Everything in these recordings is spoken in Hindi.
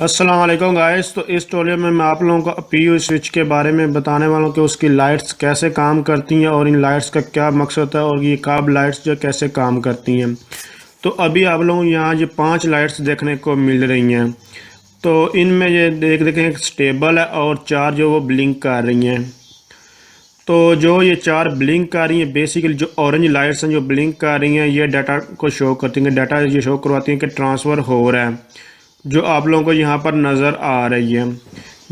अस्सलाम वालेकुम गाइस। तो इस ट्यूटोरियल में मैं आप लोगों को पीयू स्विच के बारे में बताने वाला हूँ कि उसकी लाइट्स कैसे काम करती हैं और इन लाइट्स का क्या मकसद है और ये कब लाइट्स जो कैसे काम करती हैं। तो अभी आप लोगों को यहाँ ये 5 लाइट्स देखने को मिल रही हैं। तो इनमें ये देखें एक स्टेबल है और 4 जो वो ब्लिंक कर रही हैं। तो जो ये 4 ब्लिंक कर रही हैं, बेसिकली जो ऑरेंज लाइट्स हैं जो ब्लिंक कर रही हैं, ये डाटा को शो करती हैं। डाटा ये शो करवाती हैं कि ट्रांसफ़र हो रहा है, जो आप लोगों को यहाँ पर नज़र आ रही है।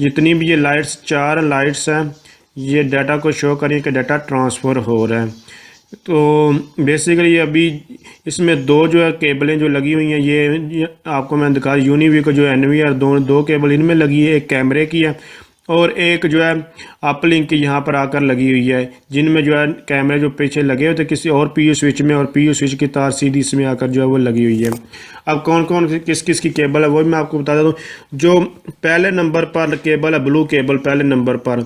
जितनी भी ये लाइट्स 4 लाइट्स हैं, ये डाटा को शो करें कि डाटा ट्रांसफ़र हो रहा है। तो बेसिकली अभी इसमें 2 जो है केबलें जो लगी हुई हैं, ये आपको मैं दिखा, यूनिवी को जो NVR दो केबल इनमें लगी है। एक कैमरे की है और एक जो है अपलिंक की यहाँ पर आकर लगी हुई है, जिनमें जो है कैमरे जो पीछे लगे हुए थे किसी और पीयू स्विच में, और पीयू स्विच की तार सीधी इसमें आकर जो है वो लगी हुई है। अब कौन कौन किस किस की केबल है वो मैं आपको बता देता हूँ। जो पहले नंबर पर केबल है, ब्लू केबल पहले नंबर पर,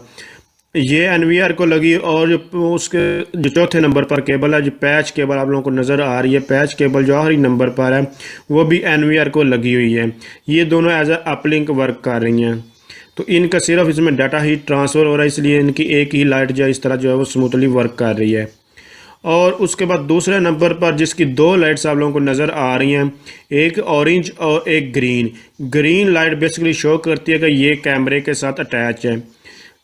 ये NVR को लगी। और जो उसके जो चौथे नंबर पर केबल है, जो पैच केबल आप लोगों को नज़र आ रही है, पैच केबल जो आखिरी नंबर पर है वो भी NVR को लगी हुई है। ये दोनों एज ए अपलिंक वर्क कर रही हैं। तो इनका सिर्फ इसमें डाटा ही ट्रांसफ़र हो रहा है, इसलिए इनकी एक ही लाइट जो है इस तरह जो है वो स्मूथली वर्क कर रही है। और उसके बाद दूसरे नंबर पर जिसकी 2 लाइट्स आप लोगों को नज़र आ रही हैं, एक ऑरेंज और एक green. Green light basically show करती है कि ये कैमरे के साथ अटैच है।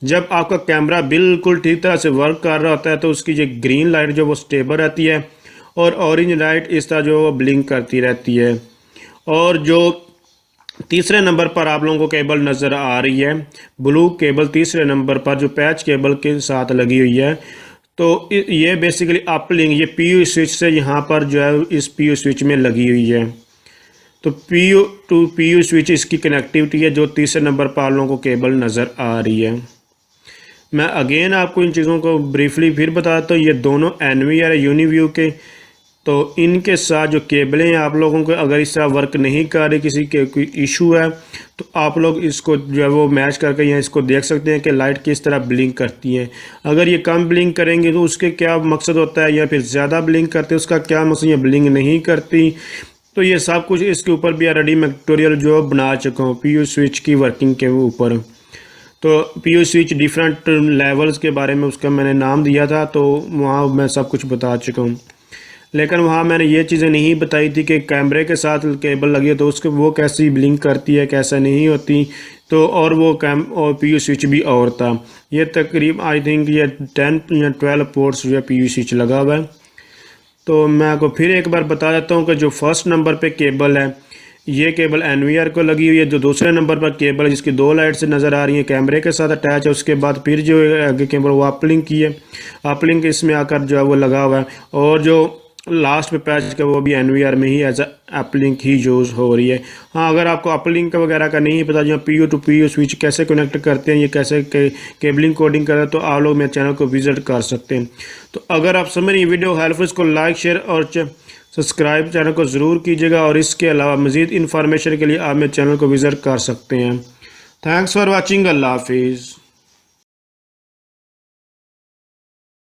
जब आपका कैमरा बिल्कुल ठीक तरह से वर्क कर रहा होता है तो उसकी जो ग्रीन लाइट जो वो स्टेबल रहती है, और ऑरेंज लाइट इस तरह जो वो ब्लिंक करती रहती है। और जो तीसरे नंबर पर आप लोगों को केबल नज़र आ रही है, ब्लू केबल तीसरे नंबर पर जो पैच केबल के साथ लगी हुई है, तो ये बेसिकली अपलिंक ये पीयू स्विच से यहाँ पर जो है इस पीयू स्विच में लगी हुई है। तो पीयू टू पीयू स्विच इसकी कनेक्टिविटी है, जो तीसरे नंबर पर आप लोगों को केबल नज़र आ रही है। मैं अगेन आपको इन चीज़ों को ब्रीफली फिर बताता हूँ। ये दोनों NVR यूनिव्यू के, तो इनके साथ जो केबलें हैं आप लोगों को अगर इस तरह वर्क नहीं कर रही, किसी के कोई इशू है, तो आप लोग इसको जो है वो मैच करके यहाँ इसको देख सकते हैं कि लाइट किस तरह ब्लिंक करती है। अगर ये कम ब्लिंक करेंगे तो उसके क्या मकसद होता है, या फिर ज़्यादा ब्लिंक करते हैं उसका क्या मकसद, ये ब्लिंक नहीं करती। तो ये सब कुछ इसके ऊपर भी ऑलरेडी मैं ट्यूटोरियल जो बना चुका हूँ पीयू स्विच की वर्किंग के ऊपर। तो पीयू स्विच डिफरेंट लेवल्स के बारे में उसका मैंने नाम दिया था, तो वहाँ मैं सब कुछ बता चुका हूँ। लेकिन वहाँ मैंने ये चीज़ें नहीं बताई थी कि कैमरे के साथ केबल लगी है तो उसके वो कैसी ब्लिंक करती है, कैसा नहीं होती। तो और वो और पीयू स्विच भी और था। ये तकरीब आई थिंक ये 10 या 12 पोर्ट्स जो है पीयू स्विच लगा हुआ है। तो मैं आपको फिर एक बार बता देता हूँ कि जो फर्स्ट नंबर पे केबल है, ये केबल NVR को लगी हुई है। जो दूसरे नंबर पर केबल है जिसकी 2 लाइट से नज़र आ रही है, कैमरे के साथ अटैच है। उसके बाद फिर जो आगे केबल वो अपलिंक की है, अपलिंक इसमें आकर जो है वो लगा हुआ है। और जो लास्ट पे पैच का वो भी NVR में ही एज अपलिंक ही यूज़ हो रही है। हाँ, अगर आपको अपलिंक वगैरह का नहीं पता, जो पीयू टू पीयू स्विच कैसे कनेक्ट करते हैं, ये कैसे केबलिंग कोडिंग करते हैं, तो आप लोग मेरे चैनल को विज़िट कर सकते हैं। तो अगर आप समझ रही वीडियो हेल्पफुल, इसको लाइक शेयर और सब्सक्राइब चैनल को ज़रूर कीजिएगा। और इसके अलावा मज़ीद इन्फॉर्मेशन के लिए आप मेरे चैनल को विज़िट कर सकते हैं। Thanks for watching. अल्लाह हाफिज़।